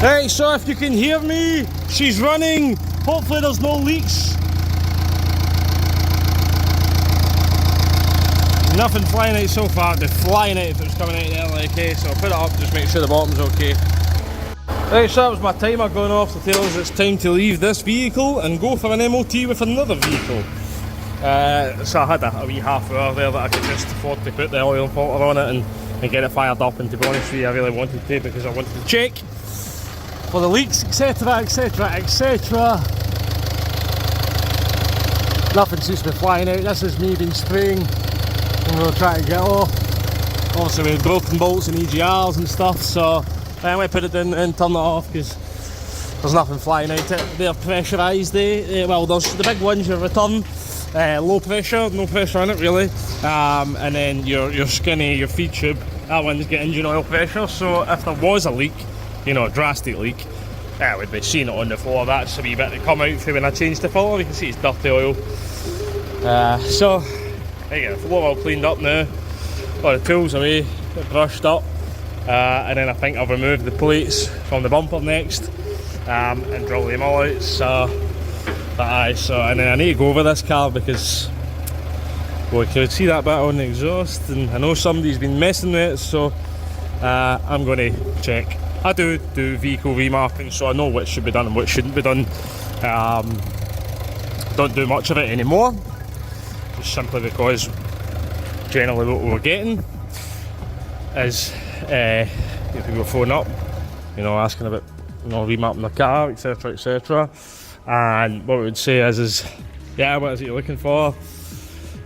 Right, so if you can hear me, she's running. Hopefully there's no leaks. Nothing flying out so far. They're flying out if it was coming out of the LAK, so I'll put it up, just make sure the bottom's okay. Right, so that was my timer going off to tell us it's time to leave this vehicle and go for an MOT with another vehicle. So I had a wee half hour there that I could just afford to put the oil filter on it and get it fired up, and to be honest with you, I really wanted to because I wanted to check for the leaks, etc, etc, etc. Nothing seems to be flying out. This is me being spraying and we're trying to get off. Obviously we had broken bolts and EGRs and stuff, so I might put it in and turn it off because there's nothing flying out. They're pressurised, well, there's the big ones you return, low pressure, no pressure in it really, and then your skinny, your feed tube, that one's got engine oil pressure, so if there was a leak, you know, a drastic leak, I would be seeing it on the floor. That's a wee bit to come out through when I change the filter. You can see it's dirty oil. So, there you go, the floor all cleaned up now, all the tools away, brushed up. And then I think I'll remove the plates from the bumper next and drill them all out. So, and then I need to go over this car because, well, you could see that bit on the exhaust, and I know somebody's been messing with it, so I'm going to check. I do vehicle remarking, so I know what should be done and what shouldn't be done. Don't do much of it anymore, just simply because generally what we're getting is people phone up, you know, asking about, you know, remapping the car, etc, etc, and what we would say is yeah, what is it you're looking for?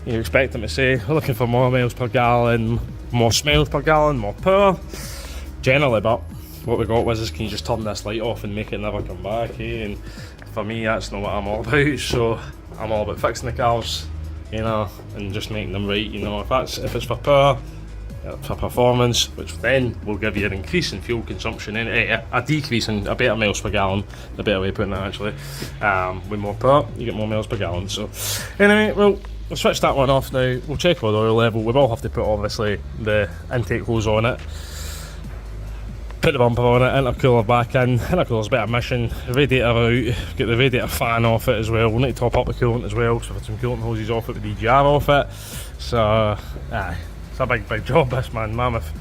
You expect them to say we're looking for more miles per gallon, more smiles per gallon, more power generally, but what we got was is, can you just turn this light off and make it never come back, eh? And for me that's not what I'm all about, so I'm all about fixing the cars, you know, and just making them right, you know. If it's for power, for performance, which then will give you an increase in fuel consumption and a decrease in a better miles per gallon, a better way of putting it actually. With more power, you get more miles per gallon. So anyway, we'll switch that one off now. We'll check for the oil level. We will have to put obviously the intake hose on it, put the bumper on it, intercooler back in. Intercooler's a bit of mission, radiator out, get the radiator fan off it as well. We'll need to top up the coolant as well, so we've had some coolant hoses off it with the EGR off it. So it's a big job, this, man, mammoth.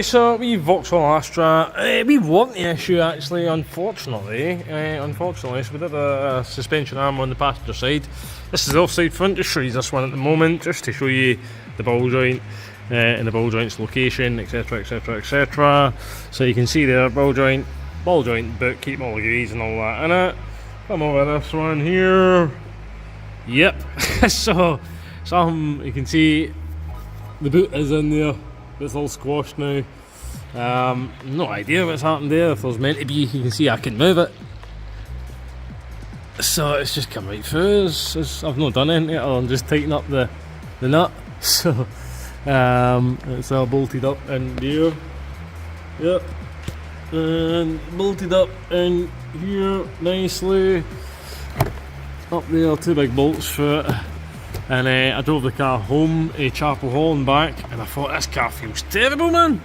So we Vauxhall Astra, we weren't the issue actually, unfortunately. So we did a suspension arm on the passenger side. This is the offside front, just show you this one at the moment, just to show you the ball joint and the ball joint's location, etc, etc, etc. So you can see there, ball joint boot, keep all the grease and all that in it. Come over this one here. Yep. So you can see the boot is in there, it's all squashed now. No idea what's happened there. If there's meant to be, you can see I can move it. So it's just come right through. I've not done anything other than just tighten up the nut. So it's all bolted up in there. Yep. And bolted up in here nicely. Up there, two big bolts for it. And I drove the car home to Chapel Hall and back, and I thought, this car feels terrible, man,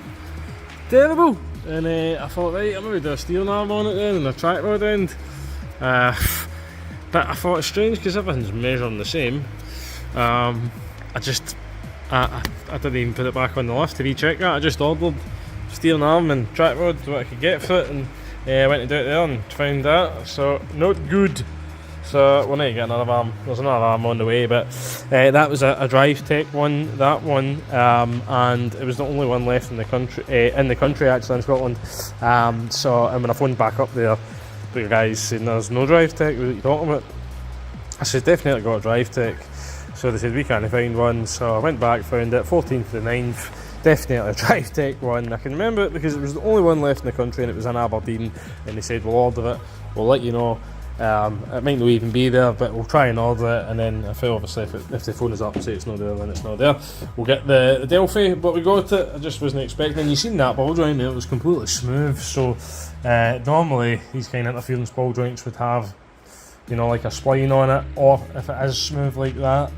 terrible. And I thought, right, I'm going to do a steering arm on it then, and a track rod end. But I thought it's strange because everything's measuring the same. I didn't even put it back on the lift to recheck that. I just ordered steering arm and track rod what I could get for it, and I went to do it there and found that, so not good. So we'll need to get another arm. There's another arm on the way, but that was a Drive Tech one, that one, and it was the only one left in the country actually, in Scotland. And when I phoned back up there, the guys saying there's no Drive Tech, what are you talking about? I said, definitely got a Drive Tech. So they said we can't find one, so I went back, found it, 14th to the 9th, definitely a Drive Tech one. I can remember it because it was the only one left in the country and it was in Aberdeen, and they said we'll order it, we'll let you know. It might not even be there, but we'll try and order it, and then if the phone is up and say it's not there, then it's not there. We'll get the Delphi, but we got it. I just wasn't expecting. You seen that ball joint there, it was completely smooth. So normally these kind of interference ball joints would have, you know, like a spline on it, or if it is smooth like that,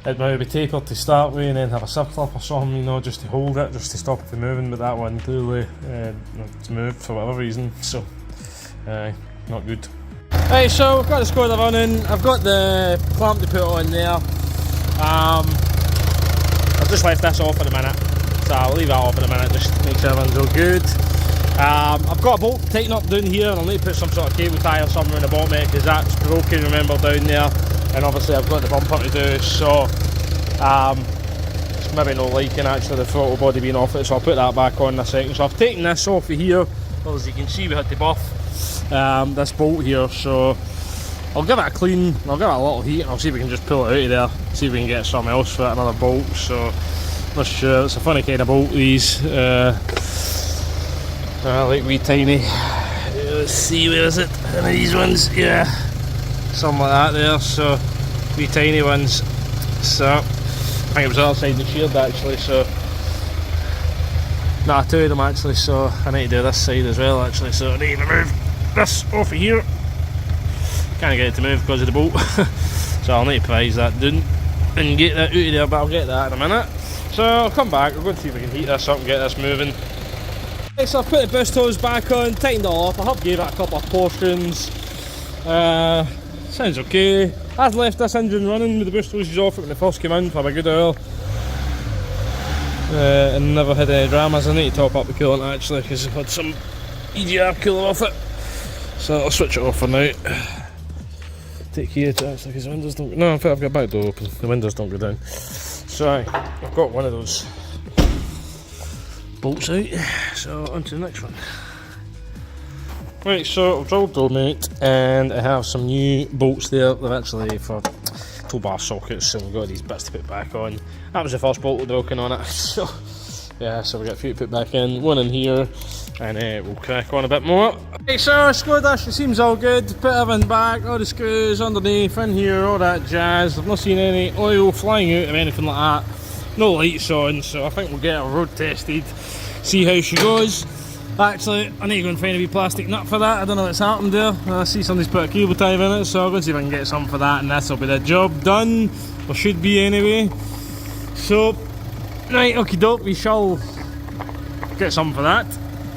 it might be tapered to start with and then have a circlip or something, you know, just to hold it, just to stop it from moving, but that one clearly it's moved for whatever reason, so not good. Right, so I've got the Skoda running, I've got the clamp to put on there. I've just left this off in a minute, so I'll leave that off in a minute just to make sure everything's all good. I've got a bolt tighten up down here, and I'll need to put some sort of cable tie or something in the bottom of it because that's broken, remember, down there. And obviously I've got the bumper to do, so it's maybe not liking actually the throttle body being off it, so I'll put that back on in a second. So I've taken this off of here, well, as you can see we had to buff this bolt here, so I'll give it a clean, I'll give it a little heat, and I'll see if we can just pull it out of there, see if we can get something else for it, another bolt. So not sure, it's a funny kind of bolt these, like wee tiny, let's see, where is it, one of these ones, yeah, something like that there, so wee tiny ones. So I think it was the other side of the shield actually, so nah, two of them actually, so I need to do this side as well actually, so I need to move this off of here. Can't get it to move because of the bolt, so I'll need to prise that down and get that out of there, but I'll get that in a minute. So I'll come back, I'll go and see if we can heat this up and get this moving. Okay, so I've put the boost hose back on, tightened it all up, I have gave it a couple of portions. Sounds okay. I've left this engine running with the boost hoses off it when it first came in for a good oil. And never had any dramas. I need to top up the coolant actually because I've had some EGR cooler off it. So I'll switch it off for now. Take care to actually because the windows don't go. No, in fact I've got back door open, the windows don't go down. So I've got one of those bolts out, so on to the next one. Right, so I've drilled door mount and I have some new bolts there. They're actually for tow bar sockets, so we've got these bits to put back on. That was the first bolt broken on it, so yeah, so we've got a few to put back in, one in here, and we'll crack on a bit more. Okay, so Skoda, she seems all good. Put everything back, all the screws underneath, in here, all that jazz. I've not seen any oil flying out or anything like that. No lights on, so I think we'll get her road tested, see how she goes. Actually, I need to go and find a wee plastic nut for that. I don't know what's happened there. I see somebody's put a cable tie in it, so I'll go and see if I can get some for that, and this will be the job done. Or should be anyway. So, right, okie doke, we shall get some for that.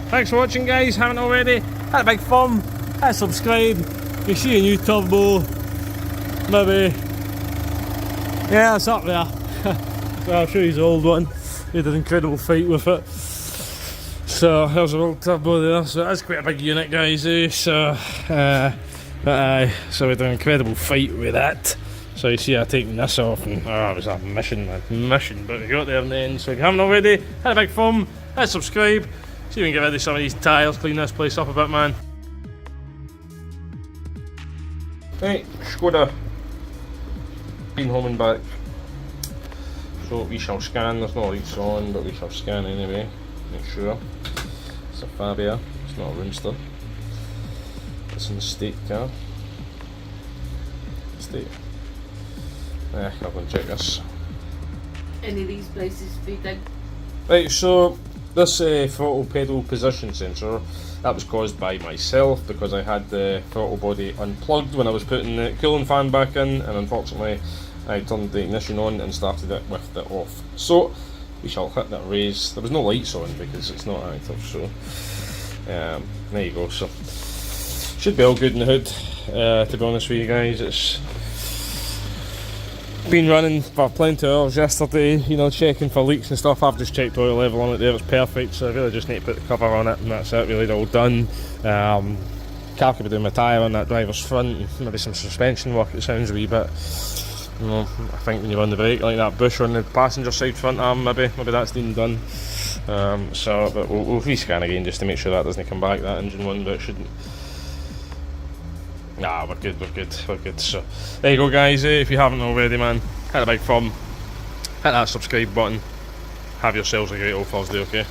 Thanks for watching, guys. Haven't already, hit a big thumb, hit subscribe. You see a new turbo, maybe. Yeah, it's up there. Well, I'll show you the old one. We had an incredible fight with it. So there's a old turbo there, so that's quite a big unit, guys, eh? So so we had an incredible fight with that. So you see, I've taken this off, and it was a mission, but we got there in the end. So if you haven't already, hit a big thumb, hit subscribe, see if we can get rid of some of these tyres, clean this place up a bit, man. Right, Skoda, been home and back. So we shall scan, there's no lights on, but we shall scan anyway, make sure. It's a Fabia, it's not a Roomster. It's an estate car. Estate. Yeah, I'll go and check this. Any of these places feeding? Right, so this throttle pedal position sensor, that was caused by myself because I had the throttle body unplugged when I was putting the cooling fan back in, and unfortunately I turned the ignition on and started it with it off. So we shall hit that raise. There was no lights on because it's not active, so there you go. So should be all good in the hood, to be honest with you guys. It's been running for plenty of hours yesterday, you know, checking for leaks and stuff. I've just checked oil level on it there, it's perfect, so I really just need to put the cover on it and that's it, really, all done. Car could be doing my tyre on that driver's front, and maybe some suspension work, it sounds a wee bit. You know, I think when you run the brake, like that bush on the passenger side front arm, maybe that's been done. So, but we'll rescan again just to make sure that doesn't come back, that engine one, but it shouldn't. Nah, we're good. So, there you go, guys. If you haven't already, man, hit a big thumb, hit that subscribe button. Have yourselves a great old Thursday, okay?